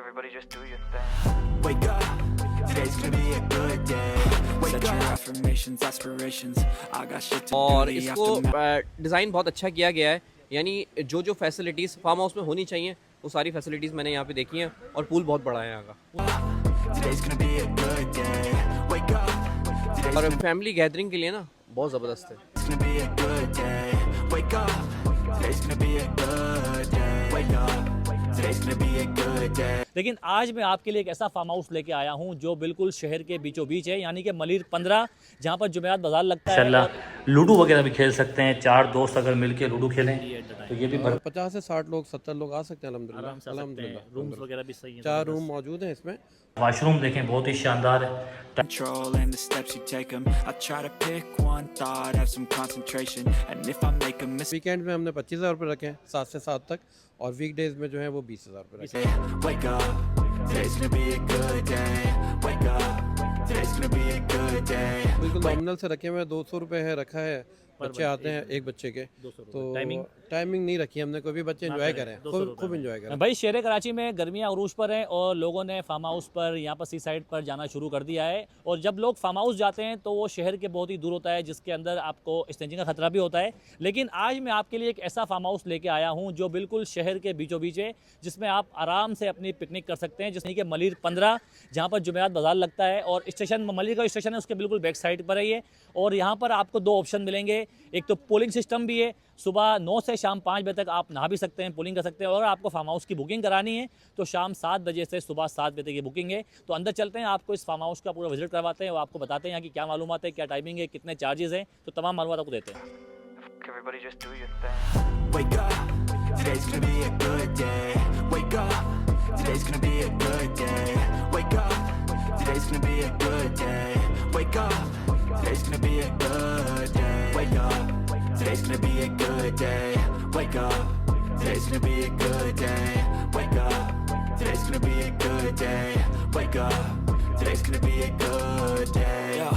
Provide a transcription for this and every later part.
Everybody just do your thing. Wake up, today's gonna be a good day. Set your affirmations, aspirations. I got shit to और do. इसको design बहुत अच्छा किया गया है, यानी जो जो फैसिलिटीज़ फार्म हाउस में होनी चाहिए वो सारी फैसिलिटीज़ मैंने यहाँ पे देखी हैं, और पूल बहुत बड़ा है यहाँ का। Today's gonna be a good day. Wake up, और फैमिली गैदरिंग के लिए ना बहुत ज़बरदस्त है। today's gonna be a good day. Wake up, today's gonna be a good day. Wake up, today's gonna be a good day. लेकिन आज मैं आपके लिए एक ऐसा फार्म हाउस लेके आया हूँ जो बिल्कुल शहर के बीचों बीच है, यानी कि मलिर 15, जहाँ पर जुमेरात बाजार लगता है। इंशाल्लाह लूडो वगैरह भी खेल सकते हैं। 4 दोस्त अगर मिलके लूडो खेलें तो ये भी 50 से 60 लोग 70 लोग आ सकते हैं आराम से आ सकते हैं। अल्हम्दुलिल्लाह। रूम्स वगैरह भी सही हैं। 4 रूम मौजूद हैं इसमें। वाशरूम देखें बहुत ही शानदार है। Control and the steps you take them. I try to pick one thought, have some concentration. And if I make a mistake, weekend में हमने 25,000 रुपये रखे हैं 7 से 7 तक, और वीकडेज में जो है वो 20,000 रुपये रखे हैं। wake up. Today's gonna be a good day. Wake up. Today's gonna be a good day. बिल्कुल नॉमिनल से रखे हुए हैं। 200 रुपये है रखा है, बच्चे आते हैं एक बच्चे के, 200 तो टाइमिंग टाइमिंग नहीं रखी हमने, कोई भी बच्चे एंजॉय करें, 200 खूब एंजॉय करें। भाई शहर कराची में गर्मियाँ अरूज पर हैं और लोगों ने फार्म हाउस पर यहाँ पर सी साइड पर जाना शुरू कर दिया है। और जब लोग फार्म हाउस जाते हैं तो वो शहर के बहुत ही दूर होता है, जिसके अंदर आपको स्टेंजिंग का खतरा भी होता है। लेकिन आज मैं आपके लिए एक ऐसा फार्म हाउस लेके आया हूँ जो बिल्कुल शहर के बीचों बीच है, जिसमें आप आराम से अपनी पिकनिक कर सकते हैं, जिसमें कि मलिर 15, जहाँ पर जुमेरात बाजार लगता है, और स्टेशन मलिर का स्टेशन है उसके बिल्कुल बैक साइड पर है ये। और यहाँ पर आपको 2 ऑप्शन मिलेंगे, एक तो पूलिंग सिस्टम भी है, सुबह 9 से शाम 5 बजे तक आप नहा भी सकते हैं, पूलिंग कर सकते हैं। और अगर आपको फार्म हाउस की बुकिंग करानी है तो शाम 7 बजे से सुबह 7 बजे तक की बुकिंग है। तो अंदर चलते हैं, आपको इस फार्म हाउस का पूरा विजिट करवाते हैं और आपको बताते हैं यहाँ की क्या मालूमात है, क्या टाइमिंग है, कितने चार्जेस हैं, तो तमाम मालूमात आपको देते हैं। Everybody just do your thing. Wake up, today's gonna be a good day. Wake up, today's gonna be a good day. Wake up, today's gonna be a good day. Wake up, today's gonna be a good day. Wake up, today's gonna be a good day. Wake up, today's gonna be a good day. Wake up, today's gonna be a good day. Wake up, today's gonna be a good day. Yo.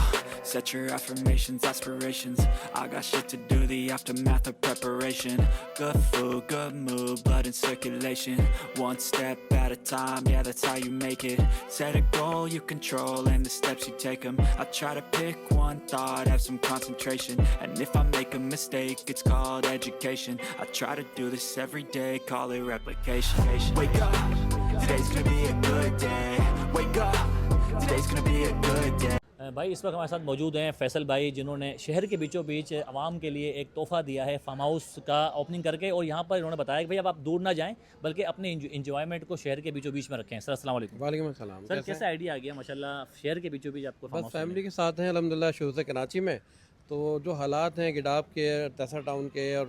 Set your affirmations, aspirations. I got shit to do, the aftermath of preparation. Good food, good mood, blood in circulation. One step at a time, yeah, that's how you make it. Set a goal you control and the steps you take them. I try to pick one thought, have some concentration. And if I make a mistake, it's called education. I try to do this every day, call it replication. Wake up, today's gonna be a good day. Wake up, today's gonna be a good day. भाई इस वक्त हमारे साथ मौजूद हैं फैसल भाई, जिन्होंने शहर के बीचों बीच आवाम के लिए एक तोहफ़ा दिया है फार्म हाउस का ओपनिंग करके। और यहाँ पर इन्होंने बताया कि भाई अब आप दूर ना जाएं, बल्कि अपने इंजॉयमेंट को शहर के बीचों बीच में रखें। सर अस्सलाम वालेकुम। वालेकुम अस्सलाम। सर कैसा आइडिया आ गया माशाल्लाह शहर के बीचों बीच आपको फार्म बस हाउस फैमिली के साथ हैं अल्हम्दुलिल्लाह शुरू से कराची में। तो जो हालात हैं गिडाब के, तैसा टाउन के, और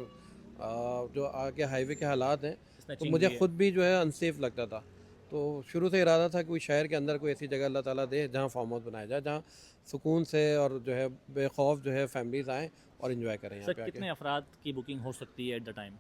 जो आगे हाईवे के हालात हैं, तो मुझे ख़ुद भी जो है अनसेफ लगता था। तो शुरू से इरादा था कि कोई शहर के अंदर कोई ऐसी जगह अल्लाह ताला दे जहाँ फार्म हाउस बनाया जाए, जहाँ सुकून से और जो है बेखौफ जो है फैमिलीज़ आएँ और इन्जॉय करें। यहाँ पे कितने अफराद की बुकिंग हो सकती है एट द टाइम?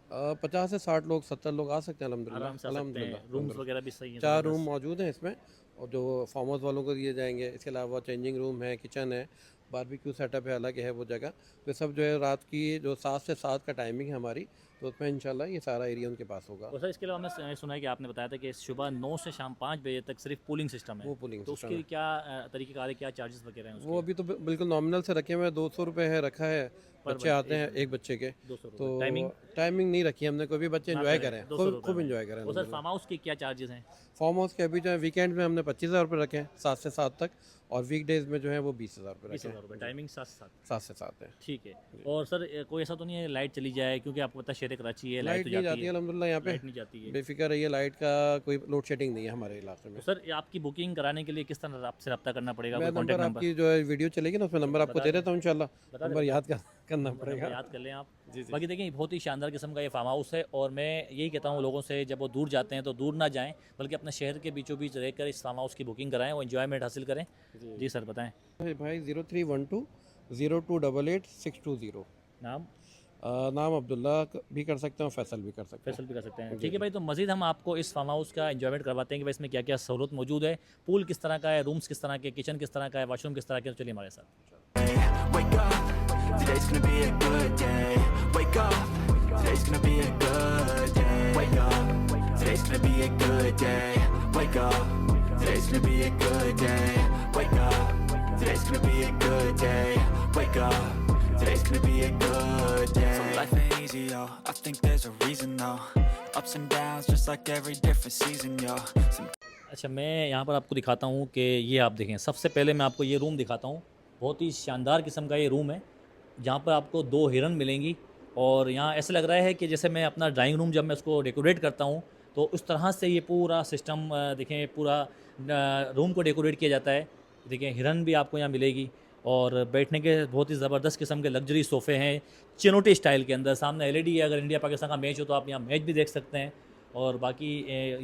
50 से 60 लोग 70 लोग आ सकते हैं आराम से आ सकते हैं। रूम्स वगैरह भी सही हैं। 4 रूम मौजूद हैं इसमें, और जो फार्म हाउस वालों को दिए जाएंगे। इसके अलावा चेंजिंग रूम है, किचन है, बारबेक्यू सेटअप है, अलग है वो जगह। तो सब जो है रात की जो 7 से 7 का टाइमिंग है हमारी, तो उसमें इंशाल्लाह ये सारा एरिया उनके पास होगा। और सर इसके अलावा हमने सुना है कि आपने बताया था कि सुबह 9 से शाम 5 बजे तक सिर्फ पूलिंग सिस्टम है। वो पूलिंग तो सिस्टम उसके है। क्या तरीक़ेकार है, क्या चार्जेस वगैरह हैं उसके? वो अभी तो बिल्कुल नॉमिनल से रखे हुए हैं। 200 रुपये है रखा है, बच्चे आते हैं एक बच्चे के, 200 तो टाइमिंग टाइमिंग नहीं रखी हमने, कोई भी बच्चे एंजॉय करें, 200 खूब एंजॉय करें। और सर फार्म हाउस के क्या चार्जेस हैं? फार्म हाउस के अभी जो है वीकेंड में हमने 25,000 रुपये रखे हैं 7 से 7 तक, और वीकडेज में जो है वो 20,000 रुपये रखे 20,000 रुपये। टाइमिंग 7 से 7। 7 से 7 है। ठीक है। और सर कोई ऐसा तो नहीं है लाइट चली जाए, क्योंकि आपको पता है शहर कराची है, लाइट तो नहीं जाती है अल्हम्दुलिल्लाह यहाँ पे, लाइट नहीं जाती है। बेफिक्र रहिए, लाइट का कोई लोड शेडिंग नहीं है हमारे इलाके में। तो सर आपकी बुकिंग कराने के लिए किस तरह आपसे रब्ता करना पड़ेगा? मैं कोई नंबर कॉन्टैक्ट आपकी जो है वीडियो चलेगी ना, उसमें नंबर आपको दे देता हूँ इंशाल्लाह। नंबर याद करना पड़ेगा, याद कर लें आप। बाकी देखिए बहुत ही शानदार किस्म का ये फार्म हाउस है, और मैं यही कहता हूँ लोगों से, जब वो दूर जाते हैं तो दूर ना जाएं, बल्कि अपने शहर के बीचों बीच रहकर इस फार्म हाउस की बुकिंग कराएं और एंजॉयमेंट हासिल करें। जी सर बताएं। भाई 0312 0288 620। नाम अब्दुल्ला भी कर सकते हैं, फैसल भी कर सकते हैं। फैसल भी कर सकते हैं। ठीक है भाई, तो मज़ीद हम आपको इस फार्म हाउस का एंजॉयमेंट करवाते हैं कि भाई इसमें क्या क्या सहूलत मौजूद है, पूल किस तरह का है, रूम्स किस तरह के, किचन किस तरह का है, वाशरूम किस तरह के। चलिए हमारे साथ। Wake up, today's gonna be a good day. Wake up, today's gonna be a good day. Wake up, today's gonna be a good day. Wake Wake up, today's gonna be a good day. Wake up, today's gonna be a good day. Wake up, today's gonna be a good day. So life ain't easy, yo, I think there's a reason though. Ups and downs just like every different season, yo. अच्छा, मैं यहाँ पर आपको दिखाता हूँ कि ये आप देखें। सबसे पहले मैं आपको ये रूम दिखाता हूँ। बहुत ही शानदार किस्म का ये रूम है, जहाँ पर आपको 2 हिरन मिलेंगी। और यहाँ ऐसा लग रहा है कि जैसे मैं अपना ड्राइंग रूम जब मैं उसको डेकोरेट करता हूँ तो उस तरह से ये पूरा सिस्टम देखें, पूरा रूम को डेकोरेट किया जाता है। देखें, हिरन भी आपको यहाँ मिलेगी और बैठने के बहुत ही ज़बरदस्त किस्म के लग्जरी सोफ़े हैं चिनोटी स्टाइल के अंदर। सामने LED है, अगर इंडिया पाकिस्तान का मैच हो तो आप यहाँ मैच भी देख सकते हैं। और बाकी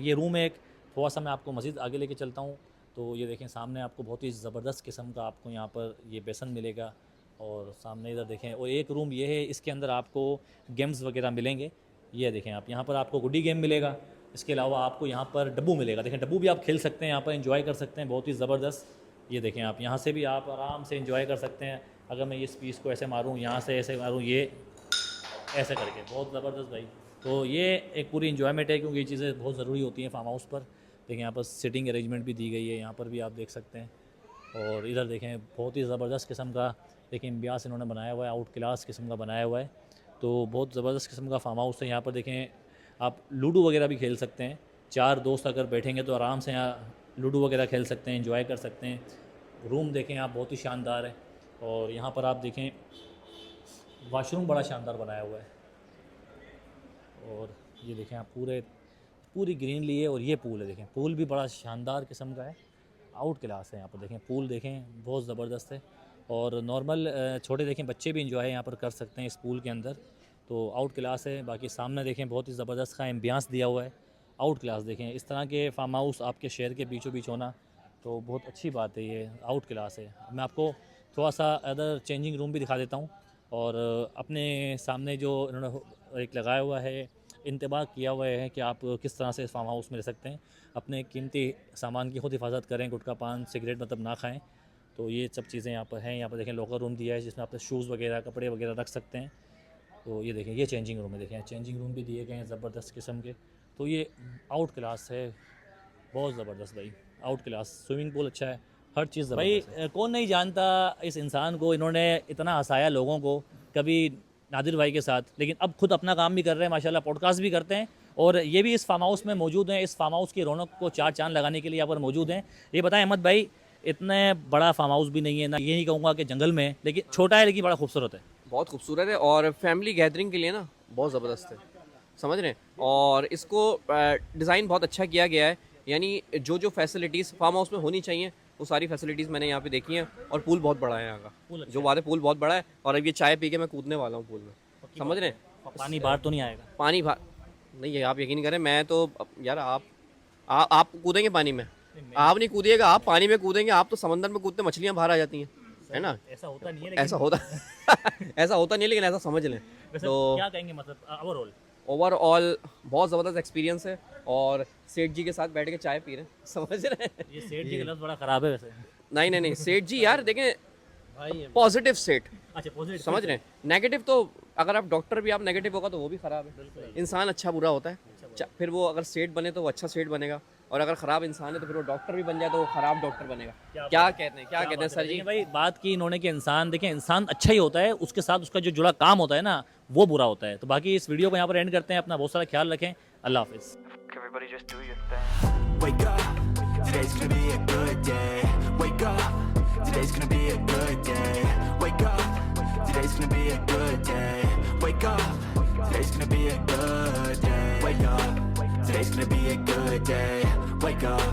ये रूम एक थोड़ा सा मैं आपको मज़ीद आगे लेके चलता हूँ। तो ये देखें, सामने आपको बहुत ही ज़बरदस्त किस्म का आपको यहाँ पर ये बेसन मिलेगा। और सामने इधर देखें, और एक रूम ये है, इसके अंदर आपको गेम्स वगैरह मिलेंगे। ये देखें आप, यहाँ पर आपको गुड्डी गेम मिलेगा। इसके अलावा आपको यहाँ पर डब्बू मिलेगा। देखें, डब्बू भी आप खेल सकते हैं, यहाँ पर एंजॉय कर सकते हैं, बहुत ही ज़बरदस्त। ये देखें आप, यहाँ से भी आप आराम से एंजॉय कर सकते हैं। अगर मैं इस पीस को ऐसे मारूँ, यहाँ से ऐसे मारूँ, ये ऐसे करके, बहुत ज़बरदस्त भाई। तो ये एक पूरी इन्जॉयमेंट है, क्योंकि ये चीज़ें बहुत ज़रूरी होती हैं फार्म हाउस पर। देखें, यहाँ पर सिटिंग अरेंजमेंट भी दी गई है, यहाँ पर भी आप देख सकते हैं। और इधर देखें, बहुत ही ज़बरदस्त किस्म का देखिए अम्बियास इन्होंने बनाया हुआ है, आउट क्लास किस्म का बनाया हुआ है। तो बहुत ज़बरदस्त किस्म का फार्म हाउस है। यहाँ पर देखें आप लूडो वगैरह भी खेल सकते हैं। 4 दोस्त अगर बैठेंगे तो आराम से यहाँ लूडो वगैरह खेल सकते हैं, एंजॉय कर सकते हैं। रूम देखें आप, बहुत ही शानदार है। और यहाँ पर आप देखें वाशरूम बड़ा शानदार बनाया हुआ है। और ये देखें आप, पूरी ग्रीनरी है। और ये पूल है, देखें पूल भी बड़ा शानदार किस्म का है, आउट क्लास है। यहाँ पर देखें पूल देखें, बहुत ज़बरदस्त है। और नॉर्मल छोटे देखें बच्चे भी इंजॉय यहाँ पर कर सकते हैं इस पूल के अंदर, तो आउट क्लास है। बाकी सामने देखें बहुत ही ज़बरदस्त का एम्बियंस दिया हुआ है, आउट क्लास। देखें इस तरह के फार्म हाउस आपके शहर के बीचों बीच होना तो बहुत अच्छी बात है, ये आउट क्लास है। मैं आपको थोड़ा सा अदर चेंजिंग रूम भी दिखा देता हूँ। और अपने सामने जो इन्होंने एक लगाया हुआ है, इंतबाह किया हुआ है कि आप किस तरह से इस फार्म हाउस में रह सकते हैं। अपने कीमती सामान की खुद हिफाजत करें, गुटखा पान सिगरेट मतलब ना खाएं। तो ये सब चीज़ें यहाँ पर हैं। यहाँ पर देखें लॉकर रूम दिया है, जिसमें आप शूज़ वगैरह कपड़े वगैरह रख सकते हैं। तो ये देखें, ये चेंजिंग रूम है। देखें चेंजिंग रूम भी दिए गए हैं ज़बरदस्त किस्म के। तो ये आउट क्लास है, बहुत ज़बरदस्त भाई, आउट क्लास। स्विमिंग पूल अच्छा है, हर चीज़ भाई। कौन नहीं जानता इस इंसान को, इन्होंने इतना हंसाया लोगों को, कभी नादिर भाई के साथ, लेकिन अब खुद अपना काम भी कर रहे हैं माशाल्लाह, पॉडकास्ट भी करते हैं। और ये भी इस फार्म हाउस में मौजूद हैं। इस फार्म हाउस की रौनक को 4 चांद लगाने के लिए यहाँ पर मौजूद हैं। ये बताएं अहमद भाई, इतने बड़ा फार्म हाउस भी नहीं है ना, ये नहीं कहूँगा कि जंगल में है, लेकिन छोटा है लेकिन बड़ा खूबसूरत है। बहुत खूबसूरत है और फैमिली गैदरिंग के लिए ना बहुत ज़बरदस्त है, समझ रहे हैं। और इसको डिज़ाइन बहुत अच्छा किया गया है, यानी जो फैसिलिटीज़ फार्म हाउस में होनी चाहिए वो सारी फैसिलिटीज़ मैंने यहाँ पे देखी हैं। और पूल बहुत बड़ा है यहाँ का, जो बात है पूल बहुत बड़ा है। और अब ये चाय पी के मैं कूदने वाला हूँ पूल में, समझ रहे हैं। पानी बाहर तो नहीं आएगा? पानी बाहर नहीं है, आप यकीन करें। मैं तो यार आप कूदेंगे पानी में? आप नहीं कूदिएगा, आप पानी में कूदेंगे। आप तो समंदर में कूदते मछलियाँ बाहर आ जाती हैं, है ना। ऐसा होता नहीं है, ऐसा होता ऐसा होता नहीं है, लेकिन ऐसा समझ लें। तो क्या कहेंगे, मतलब ओवरऑल बहुत ज़बरदस्त एक्सपीरियंस है। और सेठ जी के साथ बैठ के चाय पी रहे हैं, समझ रहे हैं। ये सेठ जी का लफ्ज़ बड़ा ख़राब है वैसे। नहीं सेठ जी यार देखें, पॉजिटिव सेठ। अच्छा, पॉजिटिव समझ रहे हैं। नेगेटिव तो अगर आप डॉक्टर भी आप नेगेटिव होगा तो वो भी ख़राब है। इंसान अच्छा बुरा होता है, फिर वो अगर सेठ बने तो वो अच्छा सेठ बनेगा, और अगर ख़राब इंसान है तो फिर वो डॉक्टर भी बन जाए तो वो ख़राब डॉक्टर बनेगा। क्या कहते हैं सर जी? भाई बात की इन्होंने कि इंसान, देखें इंसान अच्छा ही होता है, उसके साथ उसका जो जुड़ा काम होता है ना वो बुरा होता है। तो बाकी इस वीडियो को यहाँ पर एंड करते हैं। अपना बहुत सारा ख्याल रखें। अल्लाह हाफिज़। Everybody just do your thing. Wake up, today's gonna be a good day. Wake up, today's gonna be a good day. Wake up, today's gonna be a good day. Wake up, today's gonna be a good day. Wake up, today's gonna be a good day. Wake up,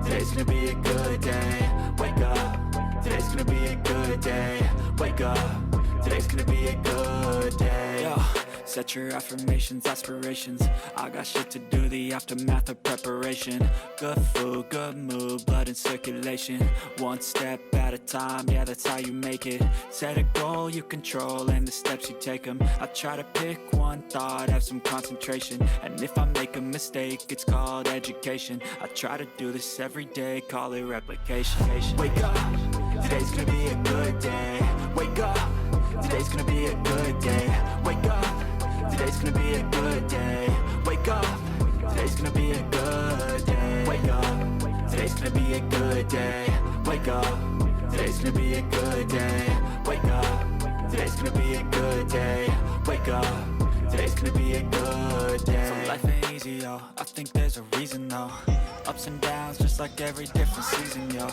today's gonna be a good day. Wake up, today's gonna be a good day. Wake up, today's gonna be a good day. Yo. Set your affirmations, aspirations. I got shit to do, the aftermath of preparation. Good food, good mood, blood in circulation. One step at a time, yeah, that's how you make it. Set a goal you control and the steps you take them. I try to pick one thought, have some concentration. And if I make a mistake, it's called education. I try to do this every day, call it replication. Wake up, today's gonna be a good day. Wake up, today's gonna be a good day. Wake up, today's gonna be a good day. Wake up, today's gonna be a good day. Wake up, today's gonna be a good day. Wake up, today's gonna be a good day. Wake up, today's gonna be a good day. Wake up, today's gonna be a good day. So life ain't easy, yo, I think there's a reason though. Ups and downs, just like every different season, yo.